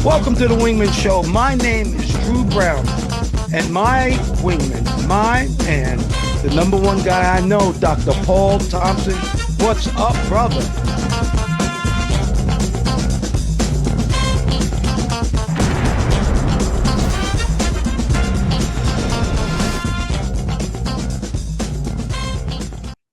Welcome to the Wingman Show. My name is Drew Brown, and my wingman, my man, the number one guy I know, Dr. Paul Thompson. What's up, brother?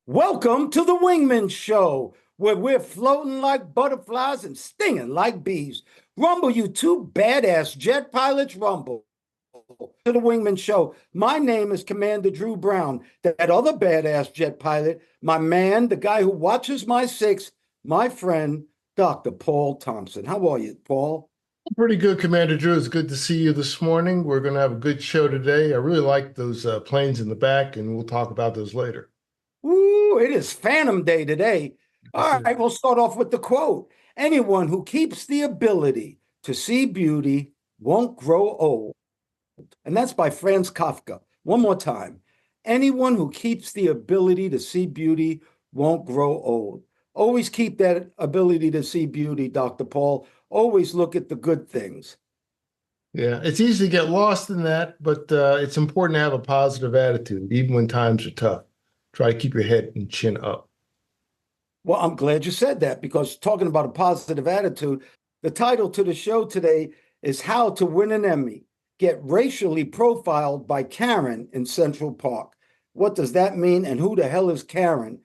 Welcome to the Wingman Show, where we're floating like butterflies and stinging like bees. Rumble, you two badass jet pilots, rumble. To the Wingman Show. My name is Commander Drew Brown. That other badass jet pilot, my man, the guy who watches my six, my friend, Dr. Paul Thompson. How are you, Paul? Pretty good, Commander Drew. It's good to see you this morning. We're going to have a good show today. I really like those planes in the back, and we'll talk about those later. Ooh, it is Phantom Day today. All right, we'll start off with the quote. Anyone who keeps the ability to see beauty won't grow old. And that's by Franz Kafka. One more time. Anyone who keeps the ability to see beauty won't grow old. Always keep that ability to see beauty, Dr. Paul. Always look at the good things. Yeah, it's easy to get lost in that, but it's important to have a positive attitude, even when times are tough. Try to keep your head and chin up. Well, I'm glad you said that, because talking about a positive attitude, the title to the show today is How to Win an Emmy. Get racially profiled by Karen in Central Park. What does that mean, and who the hell is Karen?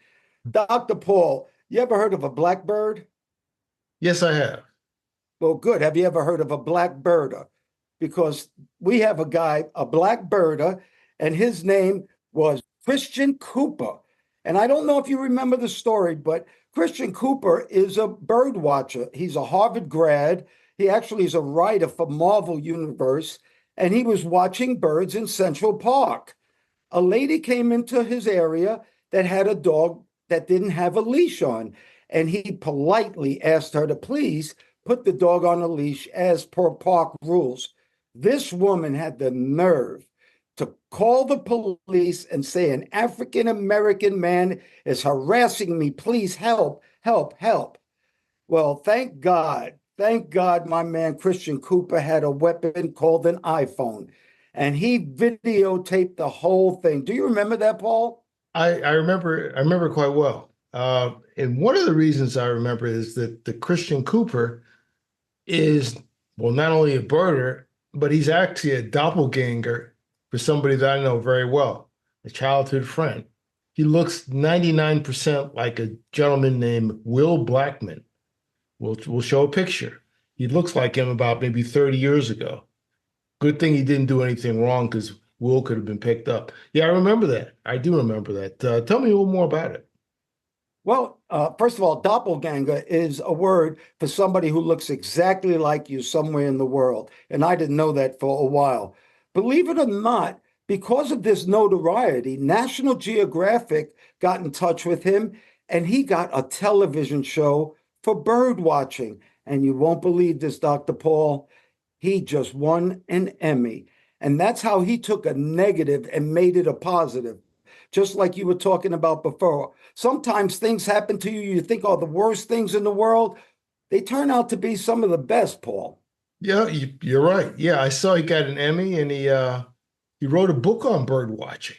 Dr. Paul, you ever heard of a blackbird? Yes, I have. Well, good. Have you ever heard of a blackbirder? Because we have a guy, a blackbirder, and his name was Christian Cooper. And I don't know if you remember the story, but Christian Cooper is a bird watcher. He's a Harvard grad. He actually is a writer for Marvel Universe, and he was watching birds in Central Park. A lady came into his area that had a dog that didn't have a leash on, and he politely asked her to please put the dog on a leash as per park rules. This woman had the nerve to call the police and say an African-American man is harassing me. Please help, help, help. Well, thank God my man Christian Cooper had a weapon called an iPhone, and he videotaped the whole thing. Do you remember that, Paul? I remember quite well. And one of the reasons I remember is that the Christian Cooper is, well, not only a birder, but he's actually a doppelganger for somebody that I know very well, a childhood friend. He looks 99% like a gentleman named Will Blackman. We'll show a picture. He looks like him about maybe 30 years ago. Good thing he didn't do anything wrong, because Will could have been picked up. Yeah, I remember that. I do remember that. Tell me a little more about it. Well, first of all, doppelganger is a word for somebody who looks exactly like you somewhere in the world. And I didn't know that for a while. Believe it or not, because of this notoriety, National Geographic got in touch with him, and he got a television show for bird watching. And you won't believe this, Dr. Paul. He just won an Emmy. And that's how he took a negative and made it a positive. Just like you were talking about before. Sometimes things happen to you think are the worst things in the world. They turn out to be some of the best, Paul. Yeah, you're right. Yeah, I saw he got an Emmy, and he wrote a book on bird watching.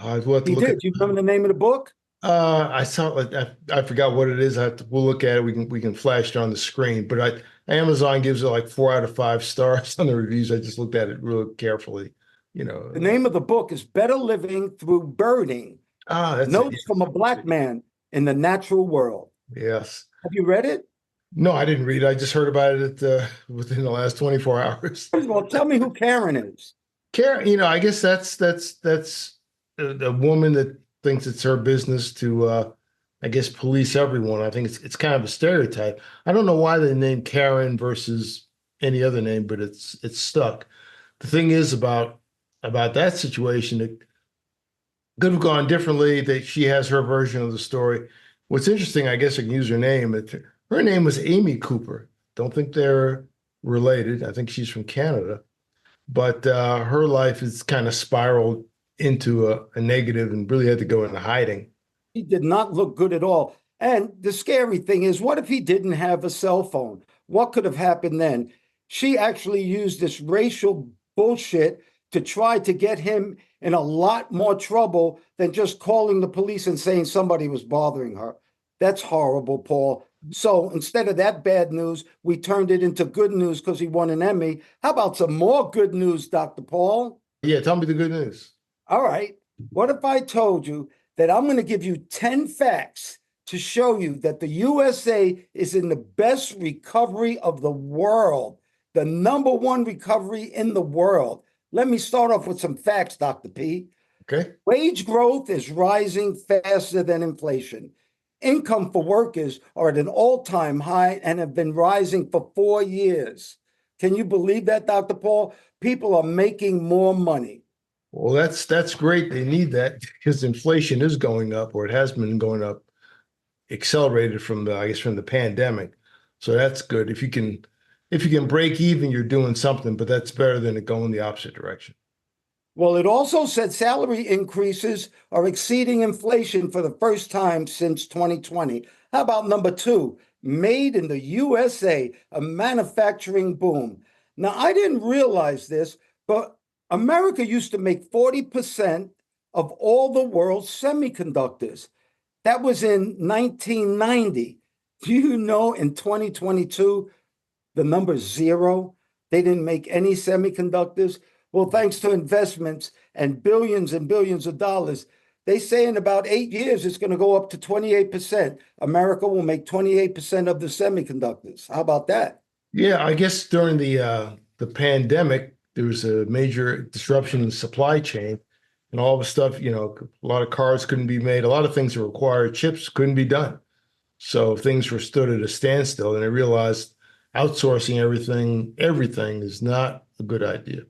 We'll have to He look did. at. Do you remember the name of the book? I saw it. I forgot what it is. We'll look at it. We can flash it on the screen. But Amazon gives it like 4 out of 5 stars on the reviews. I just looked at it real carefully. The name of the book is Better Living Through Birding. That's Notes from a Black Man in the Natural World. Yes. Have you read it? No, I didn't read it. I just heard about it within the last 24 hours. First of all, tell me who Karen is. Karen, I guess that's a woman that thinks it's her business to, I guess, police everyone. I think it's kind of a stereotype. I don't know why they named Karen versus any other name, but it's stuck. The thing is about that situation, it could have gone differently. That she has her version of the story. What's interesting, I guess I can use her name. Her name was Amy Cooper. Don't think they're related. I think she's from Canada. But her life is kind of spiraled into a negative and really had to go into hiding. He did not look good at all. And the scary thing is, what if he didn't have a cell phone? what could have happened then? She actually used this racial bullshit to try to get him in a lot more trouble than just calling the police and saying somebody was bothering her. That's horrible, Paul. So instead of that bad news, we turned it into good news because he won an Emmy. How about some more good news, Dr. Paul? Yeah, tell me the good news. All right. What if I told you that I'm going to give you 10 facts to show you that the USA is in the best recovery of the world, the number one recovery in the world? Let me start off with some facts, Dr. P. Okay. Wage growth is rising faster than inflation. Income for workers are at an all-time high and have been rising for 4 years. Can you believe that, Dr. Paul? People are making more money. Well, that's great. They need that because inflation is going up, or it has been going up, accelerated from the, I guess, from the pandemic. So that's good. If you can break even, you're doing something, but that's better than it going the opposite direction. Well, it also said salary increases are exceeding inflation for the first time since 2020. How about number two? Made in the USA, a manufacturing boom. Now, I didn't realize this, but America used to make 40% of all the world's semiconductors. That was in 1990. Do you know in 2022, the number's zero? They didn't make any semiconductors. Well, thanks to investments and billions of dollars, they say in about 8 years, it's going to go up to 28%. America will make 28% of the semiconductors. How about that? Yeah, I guess during the pandemic, there was a major disruption in the supply chain, and all the stuff, a lot of cars couldn't be made, a lot of things that required chips couldn't be done. So things were stood at a standstill, and I realized outsourcing everything is not a good idea.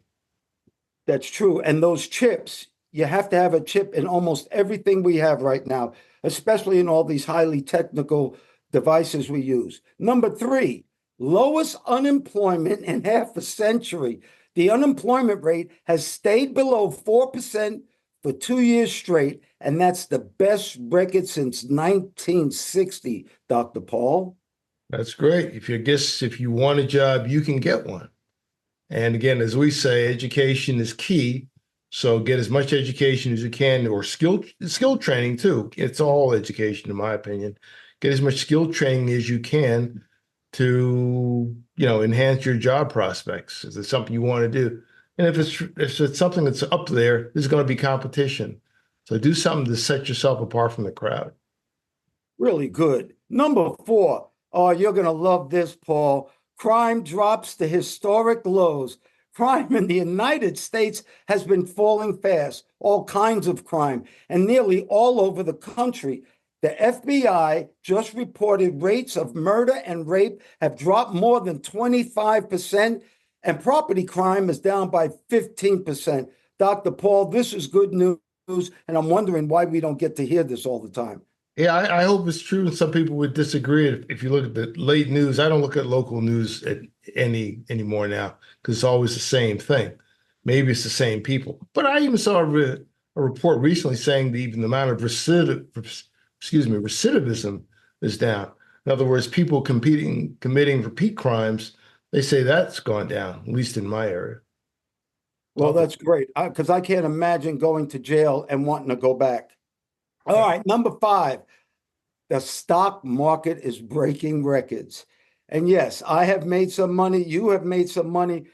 That's true. And those chips, you have to have a chip in almost everything we have right now, especially in all these highly technical devices we use. Number three, lowest unemployment in half a century. The unemployment rate has stayed below 4% for 2 years straight, and that's the best record since 1960, Dr. Paul. That's great. If you want a job, you can get one. And again, as we say, education is key. So get as much education as you can, or skill training too. It's all education, in my opinion. Get as much skill training as you can to, enhance your job prospects. If it's something you want to do, and if it's something that's up there, there's going to be competition. So do something to set yourself apart from the crowd. Really good. Number four. Oh, you're going to love this, Paul. Crime drops to historic lows. Crime in the United States has been falling fast, all kinds of crime, and nearly all over the country. The FBI just reported rates of murder and rape have dropped more than 25%, and property crime is down by 15%. Dr. Paul, this is good news, and I'm wondering why we don't get to hear this all the time. Yeah, I hope it's true, and some people would disagree. If you look at the late news, I don't look at local news anymore now because it's always the same thing. Maybe it's the same people. But I even saw a report recently saying that even the amount of recidivism is down. In other words, people committing repeat crimes, they say that's gone down, at least in my area. Well, that's great because I can't imagine going to jail and wanting to go back. All right, number five, the stock market is breaking records. And yes, I have made some money. You have made some money.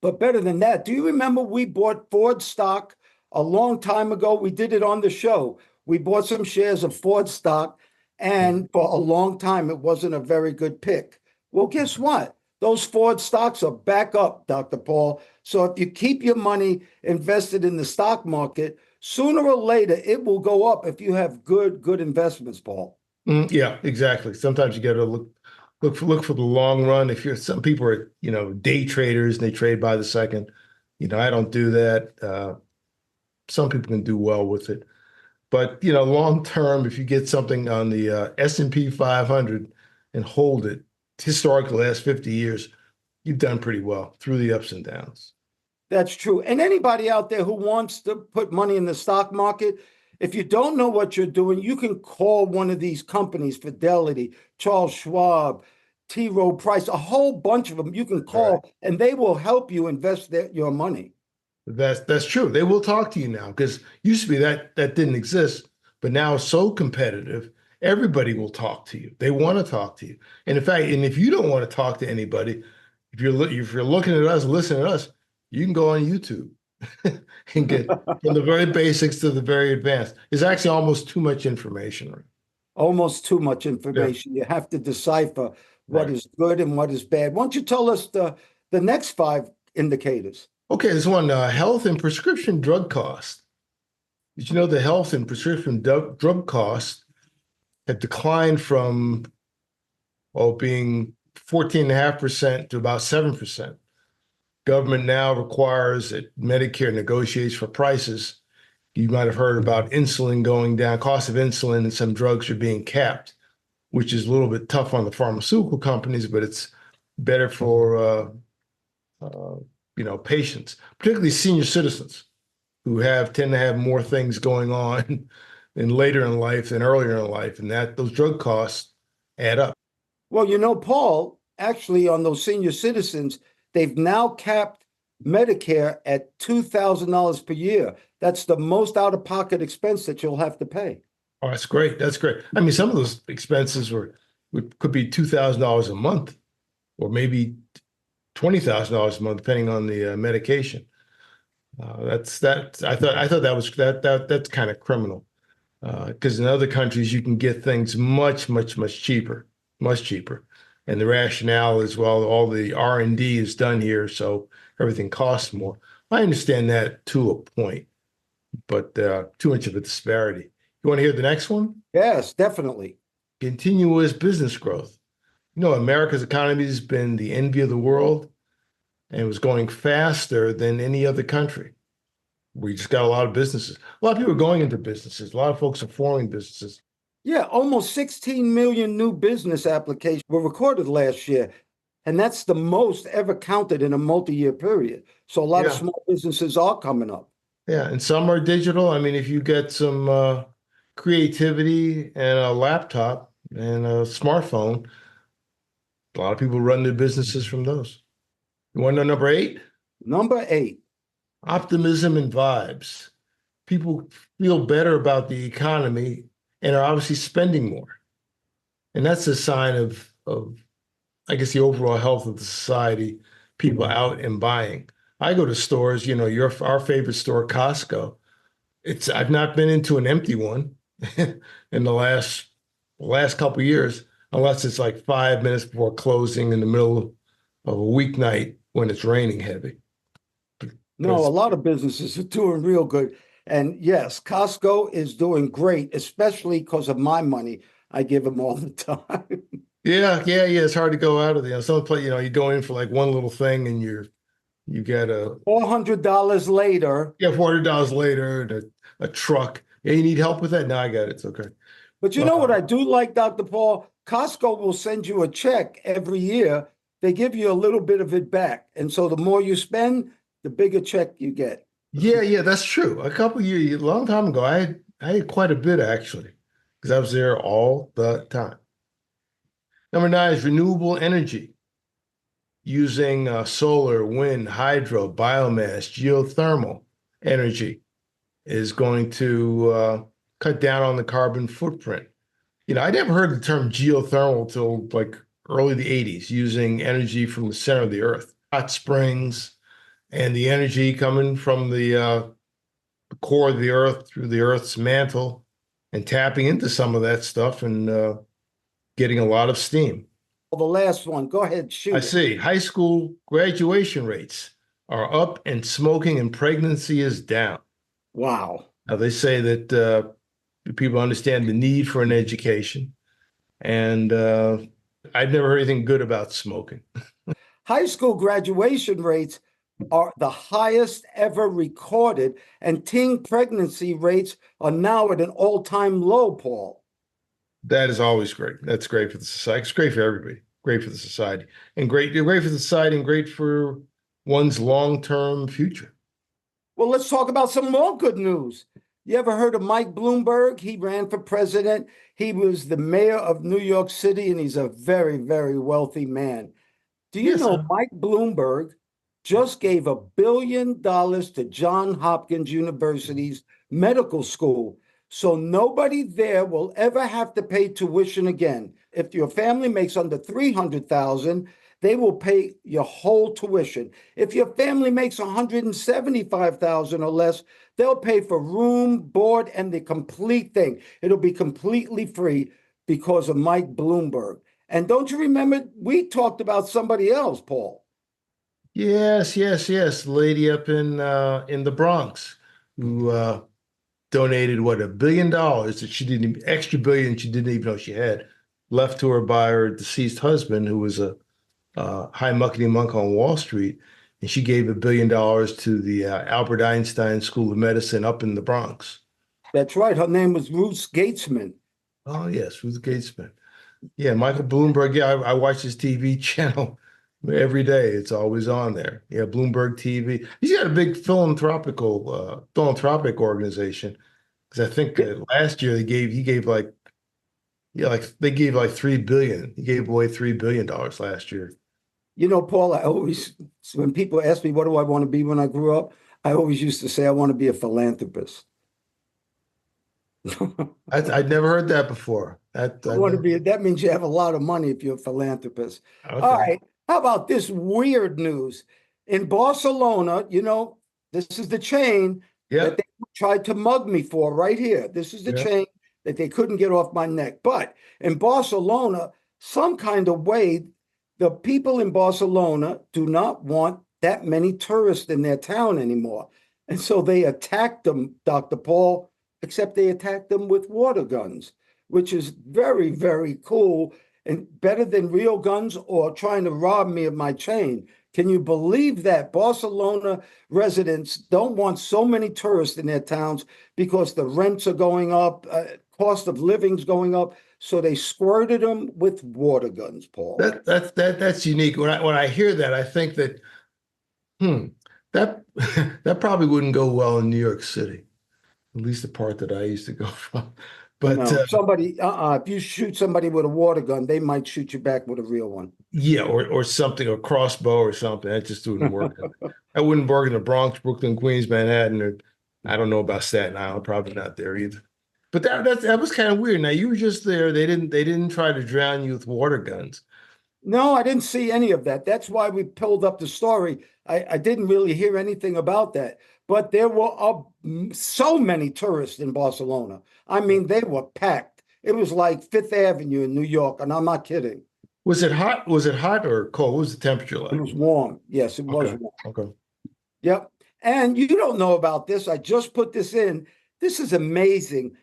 But better than that, do you remember we bought Ford stock a long time ago? We did it on the show. We bought some shares of Ford stock, and for a long time, it wasn't a very good pick. Well, guess what? Those Ford stocks are back up, Dr. Paul. So if you keep your money invested in the stock market, sooner or later, it will go up if you have good investments, Paul. Yeah, exactly. Sometimes you got to look for the long run. Some people are, day traders and they trade by the second. I don't do that. Some people can do well with it, but long term, if you get something on the S&P 500 and hold it, historically, the last 50 years, you've done pretty well through the ups and downs. That's true. And anybody out there who wants to put money in the stock market, if you don't know what you're doing, you can call one of these companies, Fidelity, Charles Schwab, T. Rowe Price, a whole bunch of them you can Right. call, and they will help you invest your money. That's true. They will talk to you now because used to be that didn't exist, but now it's so competitive. Everybody will talk to you. They want to talk to you. And in fact, and if you don't want to talk to anybody, if you're looking at us, listening to us, you can go on YouTube and get from the very basics to the very advanced. It's actually almost too much information. Right? Almost too much Yeah. information. You have to decipher what Right. is good and what is bad. Why don't you tell us the next five indicators? Okay, this one, health and prescription drug costs. Did you know the health and prescription drug costs have declined from being 14.5% to about 7%. Government now requires that Medicare negotiates for prices. You might have heard about insulin going down, cost of insulin and some drugs are being capped, which is a little bit tough on the pharmaceutical companies, but it's better for patients, particularly senior citizens who tend to have more things going on in later in life than earlier in life, and that those drug costs add up. Well, Paul, actually, on those senior citizens, they've now capped Medicare at $2,000 per year. That's the most out-of-pocket expense that you'll have to pay. Oh, that's great. That's great. I mean, some of those expenses could be $2,000 a month, or maybe $20,000 a month, depending on the medication. That's that. I thought that's kind of criminal, because in other countries you can get things much cheaper, much cheaper. And the rationale is, well, all the R&D is done here, so everything costs more. I understand that to a point, but too much of a disparity. You want to hear the next one? Yes, definitely. Continuous business growth. America's economy has been the envy of the world, and it was going faster than any other country. We just got a lot of businesses. A lot of people are going into businesses. A lot of folks are forming businesses. Yeah, almost 16 million new business applications were recorded last year. And that's the most ever counted in a multi-year period. So a lot of Yeah, small businesses are coming up. yeah, and some are digital. I mean, if you get some creativity and a laptop and a smartphone, a lot of people run their businesses from those. You want to know number 8? Number 8. Optimism and vibes. People feel better about the economy and are obviously spending more. And that's a sign of I guess, the overall health of the society, people out and buying. I go to stores, our favorite store, Costco. I've not been into an empty one in the last couple of years, unless it's like 5 minutes before closing in the middle of a weeknight when it's raining heavy. No, a Because lot of businesses are doing real good. And yes, Costco is doing great, especially because of my money. I give them all the time. yeah, it's hard to go out of there. Some place, you go in for like one little thing and you get $400 later. $400 later and a truck. Yeah, you need help with that? No, I got it. It's okay. But you know what I do like, Dr. Paul? Costco will send you a check every year. They give you a little bit of it back. And so the more you spend, the bigger check you get. Yeah, that's true. A couple of years, a long time ago, I had quite a bit actually, because I was there all the time. Number 9 is renewable energy, using solar, wind, hydro, biomass, geothermal energy is going to cut down on the carbon footprint. I never heard the term geothermal till like early the 80s, using energy from the center of the earth, hot springs, and the energy coming from the core of the earth through the earth's mantle and tapping into some of that stuff and getting a lot of steam. Well, the last one, go ahead, I shoot it. see. High school graduation rates are up and smoking and pregnancy is down. Wow. Now, they say that people understand the need for an education, and I've never heard anything good about smoking. High school graduation rates are the highest ever recorded, and teen pregnancy rates are now at an all-time low, Paul. That is always great. That's great for the society. It's great for everybody. Great for the society, and great for the society, and great for one's long-term future. Well, let's talk about some more good news. You ever heard of Mike Bloomberg? He ran for president. He was the mayor of New York City, and he's a very, very wealthy man. Do you Yes, know Mike Bloomberg just gave $1 billion to Johns Hopkins University's medical school? So nobody there will ever have to pay tuition again. If your family makes under 300,000, they will pay your whole tuition. If your family makes 175,000 or less, they'll pay for room, board, and the complete thing. It'll be completely free because of Mike Bloomberg. And don't you remember, we talked about somebody else, Paul? yes, yes, yes. Lady up in the Bronx who donated what, $1 billion that she didn't even, extra billion she didn't even know she had, left to her by her deceased husband, who was a high muckety monk on Wall Street, and she gave $1 billion to the Albert Einstein School of Medicine up in the Bronx. That's right. Her name was Ruth Gatesman. Oh yes, Ruth Gatesman. Yeah, Michael Bloomberg. Yeah, I watch his TV channel every day. It's always on there. Yeah, Bloomberg TV. He's got a big philanthropic organization. Because I think last year he gave like, yeah, like they gave like 3 billion. He gave away $3 billion last year. You know, Paul, I always, when people ask me, what do I want to be when I grew up? I always used to say, I want to be a philanthropist. I'd never heard that before. I want to be, that means you have a lot of money if you're a philanthropist. All Okay. right. How about this weird news? In Barcelona, you know, this is the chain that Yeah. they tried to mug me for right here. This is the Yeah. chain that they couldn't get off my neck. But in Barcelona, some kind of way, the people in Barcelona do not want that many tourists in their town anymore. And so they attacked them, Dr. Paul, except they attacked them with water guns, which is very, very cool and better than real guns or trying to rob me of my chain. Can you believe that Barcelona residents don't want so many tourists in their towns because the rents are going up, cost of living's going up, so they squirted them with water guns, Paul. That's unique. When I hear that, I think that hmm, that that probably wouldn't go well in New York City, at least the part that I used to go from. But No, somebody, if you shoot somebody with a water gun, they might shoot you back with a real one. yeah, or something, a crossbow or something. That just wouldn't work. I wouldn't work in the Bronx, Brooklyn, Queens, Manhattan, or I don't know about Staten Island. Probably not there either. But that was kind of weird. Now you were just there. They didn't try to drown you with water guns. No, I didn't see any of that. That's why we pulled up the story. I didn't really hear anything about that. But there were so many tourists in Barcelona. I mean, they were packed. It was like Fifth Avenue in New York, and I'm not kidding. Was it hot? Was it hot or cold? What was the temperature It like? was warm. Yes, it was Okay. warm. Okay. Yep. And you don't know about this. I just put this in. This is amazing.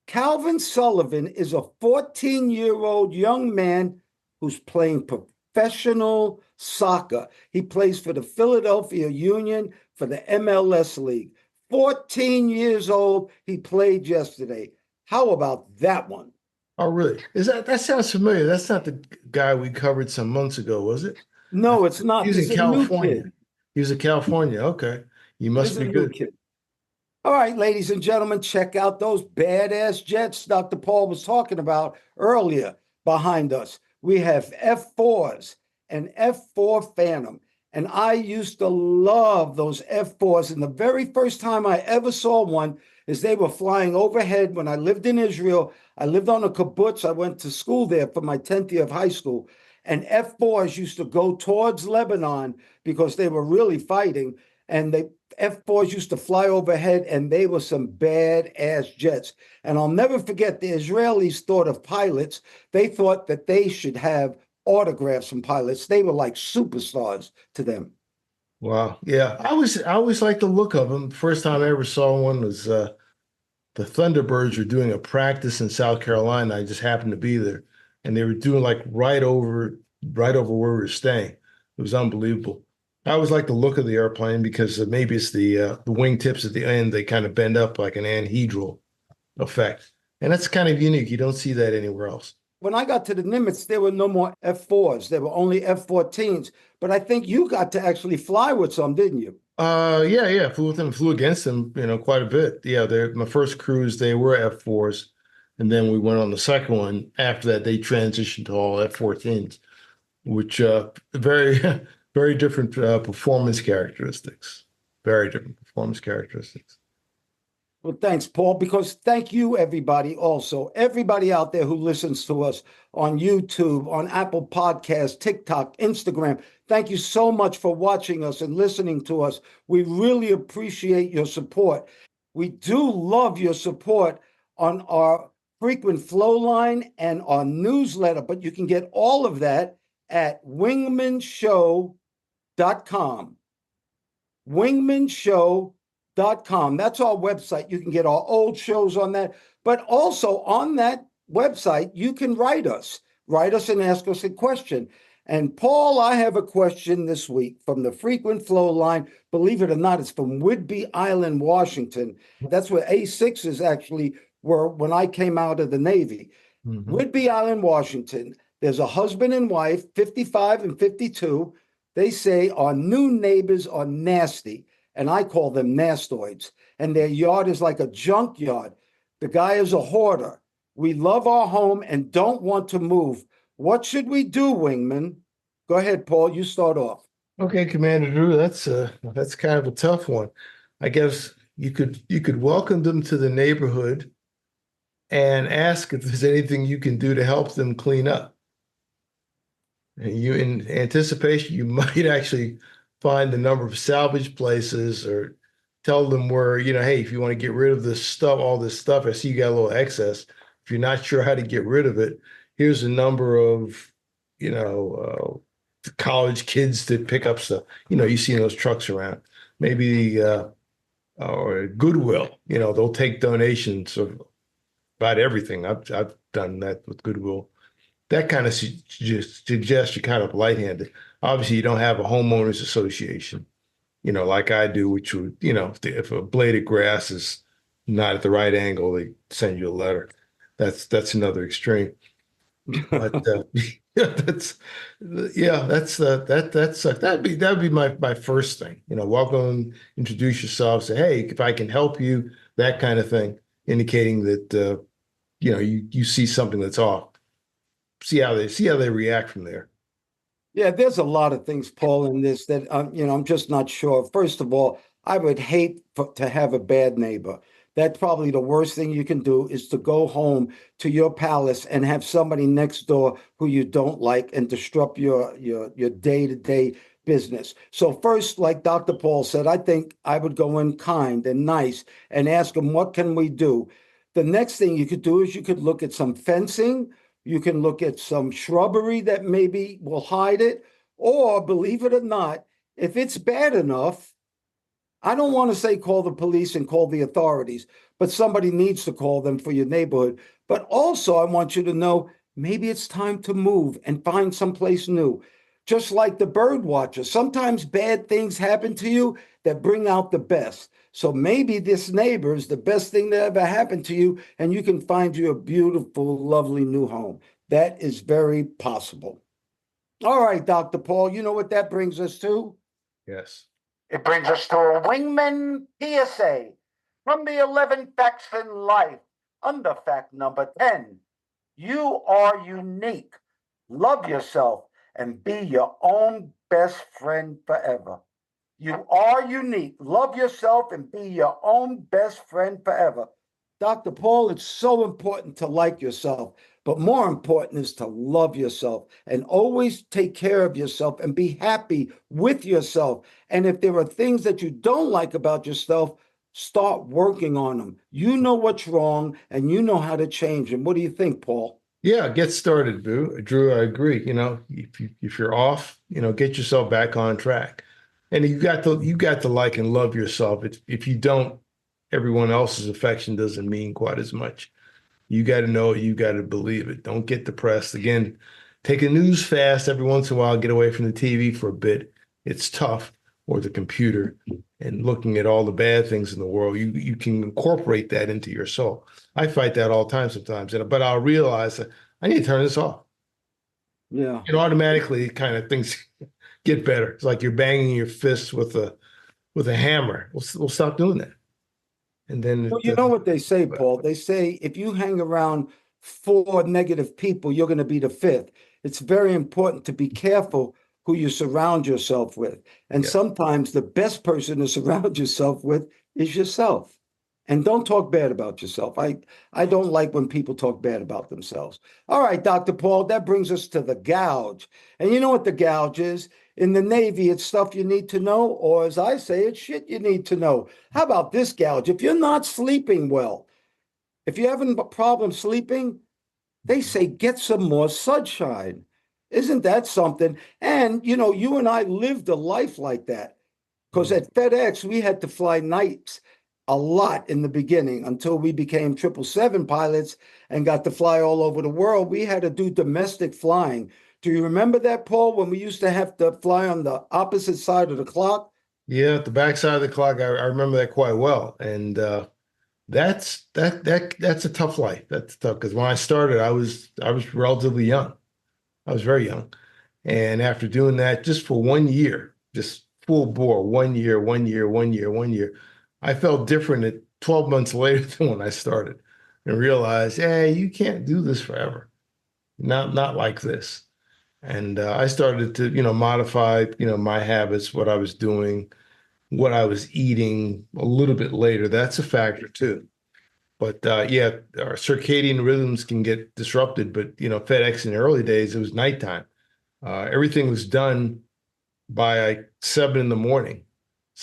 Calvin Sullivan is a 14-year-old young man who's playing professional soccer. He plays for the Philadelphia Union for the MLS League. 14 years old. He played yesterday. How about that one? Oh, really? That sounds familiar? That's not the guy we covered some months ago, was it? No, it's He not. was This in is a new California. kid. He was in California. Okay. You This must is be a new good. kid. All right, ladies and gentlemen, check out those badass jets Dr. Paul was talking about earlier behind us. We have F4s and F4 Phantom. And I used to love those F4s. And the very first time I ever saw one is they were flying overhead when I lived in Israel. I lived on a kibbutz. I went to school there for my 10th year of high school. And F4s used to go towards Lebanon because they were really fighting. And the F4s used to fly overhead, and they were some badass jets. And I'll never forget the Israelis thought of pilots. They thought that they should have autographs from pilots. They were like superstars to them. Wow. Yeah. I always liked the look of them. First time I ever saw one was the Thunderbirds were doing a practice in South Carolina. I just happened to be there. And they were doing like right over where we were staying. It was unbelievable. I always like the look of the airplane because maybe it's the wingtips at the end, they kind of bend up like an anhedral effect. And that's kind of unique. You don't see that anywhere else. When I got to the Nimitz, there were no more F4s. There were only F-14s. But I think you got to actually fly with some, didn't you? Yeah. Flew with them, flew against them, quite a bit. Yeah, my first cruise, they were F4s, and then we went on the second one. After that, they transitioned to all F-14s, which very, very different performance characteristics. Very different performance characteristics. Well, thanks, Paul, because thank you, everybody, also. Everybody out there who listens to us on YouTube, on Apple Podcasts, TikTok, Instagram. Thank you so much for watching us and listening to us. We really appreciate your support. We do love your support on our frequent flow line and our newsletter, but you can get all of that at wingmanshow.com. Wingmanshow.com. That's our website. You can get our old shows on that. But also on that website, you can write us. Write us and ask us a question. And Paul, I have a question this week from the frequent flow line. Believe it or not, it's from Whidbey Island, Washington. That's where A6s actually were when I came out of the Navy. Mhm. Whidbey Island, Washington. There's a husband and wife, 55 and 52. They say our new neighbors are nasty, and I call them nastoids. And their yard is like a junkyard. The guy is a hoarder. We love our home and don't want to move. What should we do, Wingman? Go ahead, Paul. You start off. Okay, Commander Drew, that's kind of a tough one. I guess you could welcome them to the neighborhood and ask if there's anything you can do to help them clean up. And in anticipation, you might actually find a number of salvage places or tell them where, hey, if you want to get rid of this stuff, all this stuff, I see you got a little excess. If you're not sure how to get rid of it, here's a number of, college kids that pick up stuff. You see those trucks around. Maybe or Goodwill, they'll take donations of about everything. I've done that with Goodwill. That kind of suggests you're kind of light-handed. Obviously, you don't have a homeowners association, like I do, which would, if a blade of grass is not at the right angle, they send you a letter. That's another extreme. But that's that'd be my first thing. Welcome, introduce yourself, say, hey, if I can help you, that kind of thing, indicating that you see something that's off. See how they react from there. Yeah, there's a lot of things, Paul, in this that I'm just not sure. First of all, I would hate to have a bad neighbor. That's probably the worst thing you can do is to go home to your palace and have somebody next door who you don't like and disrupt your day-to-day business. So first, like Dr. Paul said, I think I would go in kind and nice and ask them, what can we do? The next thing you could do is you could look at some fencing. You can look at some shrubbery that maybe will hide it. Or believe it or not, if it's bad enough, I don't want to say call the police and call the authorities, but somebody needs to call them for your neighborhood. But also, I want you to know maybe it's time to move and find someplace new. Just like the bird watcher, sometimes bad things happen to you that bring out the best. So maybe this neighbor is the best thing that ever happened to you, and you can find you a beautiful, lovely new home. That is very possible. All right, Dr. Paul, you know what that brings us to? Yes. It brings us to a Wingman PSA from the 11 Facts in Life, under fact number 10. You are unique. Love yourself and be your own best friend forever. You are unique. Love yourself and be your own best friend forever. Dr. Paul, it's so important to like yourself, but more important is to love yourself and always take care of yourself and be happy with yourself. And if there are things that you don't like about yourself, start working on them. You know what's wrong and you know how to change them. What do you think, Paul? Yeah, get started, Drew. I agree. If you're off, get yourself back on track. And you got to like and love yourself. If you don't, everyone else's affection doesn't mean quite as much. You got to know it. You got to believe it. Don't get depressed. Again, take a news fast every once in a while. Get away from the TV for a bit. It's tough, or the computer, and looking at all the bad things in the world. You can incorporate that into your soul. I fight that all the time sometimes, but I'll realize that I need to turn this off. Yeah. And automatically, kind of things get better. It's like you're banging your fists with with a hammer. We'll stop doing that. And then Well, you know what they say, Paul? They say if you hang around four negative people, you're going to be the fifth. It's very important to be careful who you surround yourself with. And yeah, sometimes the best person to surround yourself with is yourself. And don't talk bad about yourself. I don't like when people talk bad about themselves. All right, Dr. Paul, that brings us to the gouge. And you know what the gouge is? In the Navy, it's stuff you need to know, or as I say, it's shit you need to know. How about this gouge? If you're not sleeping well, if you're having a problem sleeping, they say get some more sunshine. Isn't that something? And, you know, you and I lived a life like that because at FedEx, we had to fly nights a lot in the beginning until we became 777 pilots and got to fly all over the world. We had to do domestic flying. Do you remember that, Paul, when we used to have to fly on the opposite side of the clock? yeah, at the backside of the clock, I remember that quite well. And that's a tough life. That's tough because when I started, I was relatively young. I was very young. And after doing that just for 1 year, just full bore, 1 year, 1 year, 1 year, 1 year, I felt different at 12 months later than when I started and realized, hey, you can't do this forever. Not like this. And I started to, modify, my habits, what I was doing, what I was eating a little bit later. That's a factor too. But yeah, our circadian rhythms can get disrupted. But FedEx in the early days, it was nighttime. Everything was done by like 7 in the morning.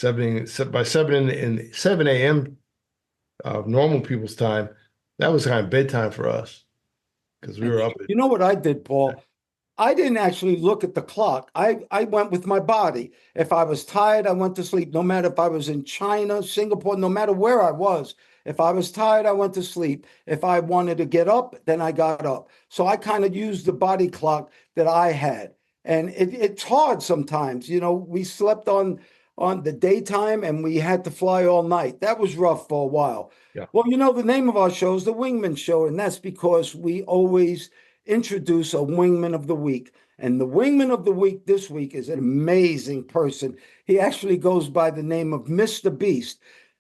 By 7 a.m. Normal people's time, that was kind of bedtime for us because we And were up at you know what I did, Paul? I didn't actually look at the clock. I went with my body. If I was tired, I went to sleep. No matter if I was in China, Singapore, no matter where I was. If I was tired, I went to sleep. If I wanted to get up, then I got up. So I kind of used the body clock that I had. And it's hard sometimes. You know, we slept on the daytime and we had to fly all night. That was rough for a while. yeah. Well, you know, the name of our show is the Wingman Show, and that's because we always introduce a wingman of the week. And the wingman of the week this week is an amazing person. He actually goes by the name of Mr. Beast.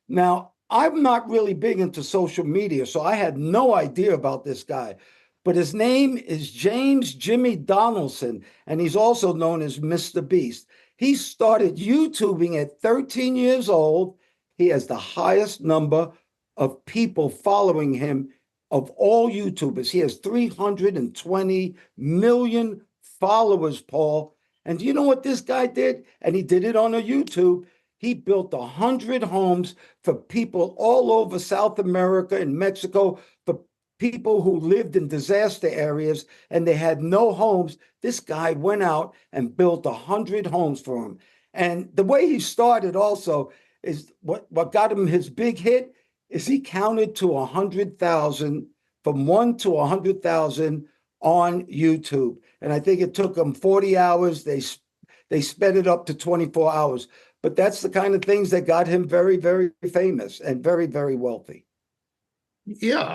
Now, I'm not really big into social media, so I had no idea about this guy. But his name is James Jimmy Donaldson, and he's also known as Mr. Beast. He started YouTubing at 13 years old. He has the highest number of people following him of all YouTubers. He has 320 million followers, Paul. And do you know what this guy did? And he did it on a YouTube. He built 100 homes for people all over South America and Mexico, for people who lived in disaster areas and they had no homes. This guy went out and built 100 homes for them. And the way he started also is what got him his big hit is he counted to 100,000, from 1 to 100,000 on YouTube. And I think it took them 40 hours. They sped it up to 24 hours. But that's the kind of things that got him very, very famous and very, very wealthy. Yeah,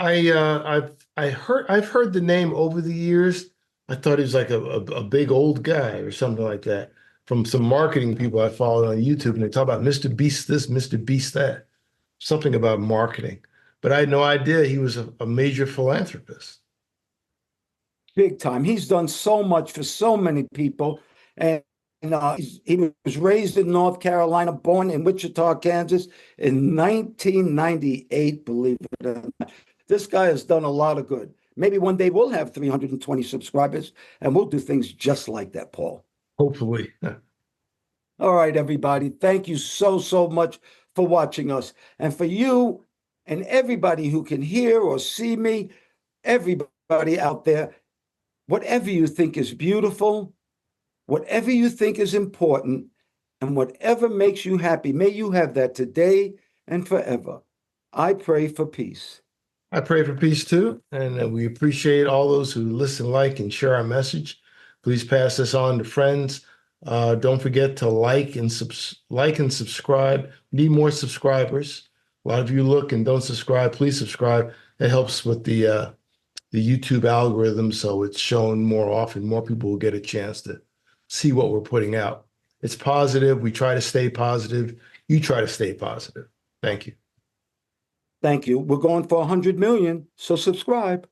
I've heard the name over the years. I thought he was like a big old guy or something like that from some marketing people I followed on YouTube, and they talk about Mr. Beast this, Mr. Beast that, something about marketing. But I had no idea he was a major philanthropist. Big time. He's done so much for so many people. And he was raised in North Carolina, born in Wichita, Kansas in 1998, believe it or not. This guy has done a lot of good. Maybe one day we'll have 320 subscribers and we'll do things just like that, Paul. Hopefully. All right, everybody. Thank you so, so much for watching us. And for you and everybody who can hear or see me, everybody out there, whatever you think is beautiful, whatever you think is important, and whatever makes you happy, may you have that today and forever. I pray for peace. I pray for peace too, and we appreciate all those who listen, like, and share our message. Please pass this on to friends. Don't forget to like and subscribe. We need more subscribers. A lot of you look and don't subscribe. Please subscribe. It helps with the YouTube algorithm, so it's shown more often. More people will get a chance to see what we're putting out. It's positive. We try to stay positive, you try to stay positive. Thank you. Thank you. We're going for 100 million, so subscribe.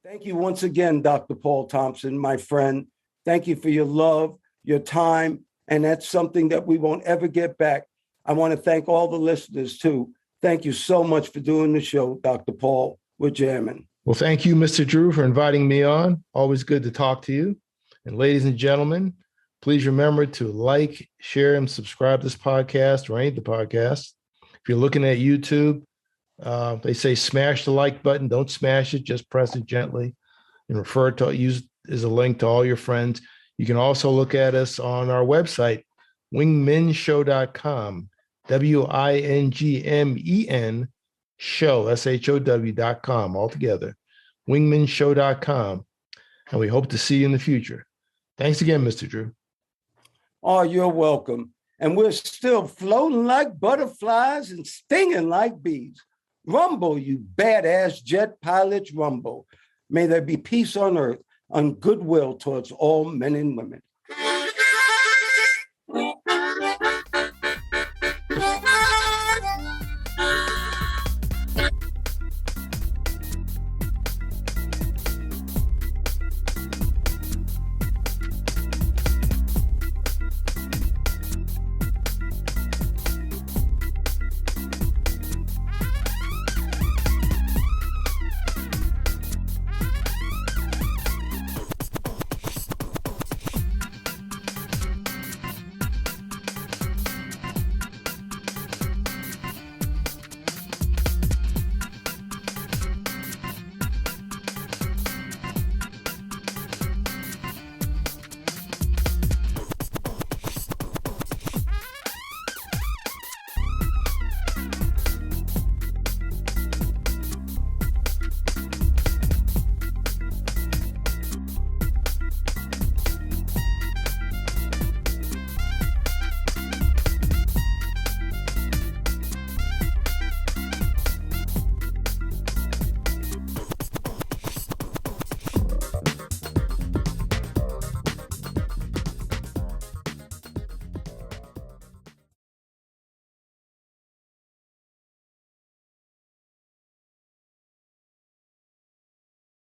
Thank you once again, Dr. Paul Thompson, my friend. Thank you for your love, your time, and that's something that we won't ever get back. I want to thank all the listeners, too. Thank you so much for doing the show, Dr. Paul. We're jamming. Well, thank you, Mr. Drew, for inviting me on. Always good to talk to you. And ladies and gentlemen, please remember to like, share, and subscribe to this podcast or any of the podcasts. If you're looking at YouTube, they say smash the like button. Don't smash it. Just press it gently and refer to use as a link to all your friends. You can also look at us on our website, wingmenshow.com, WINGMEN show, SHOW.com, altogether, wingmenshow.com. And we hope to see you in the future. Thanks again, Mr. Drew. Oh, you're welcome. And we're still floating like butterflies and stinging like bees. Rumble, you badass jet pilots, rumble. May there be peace on earth and goodwill towards all men and women.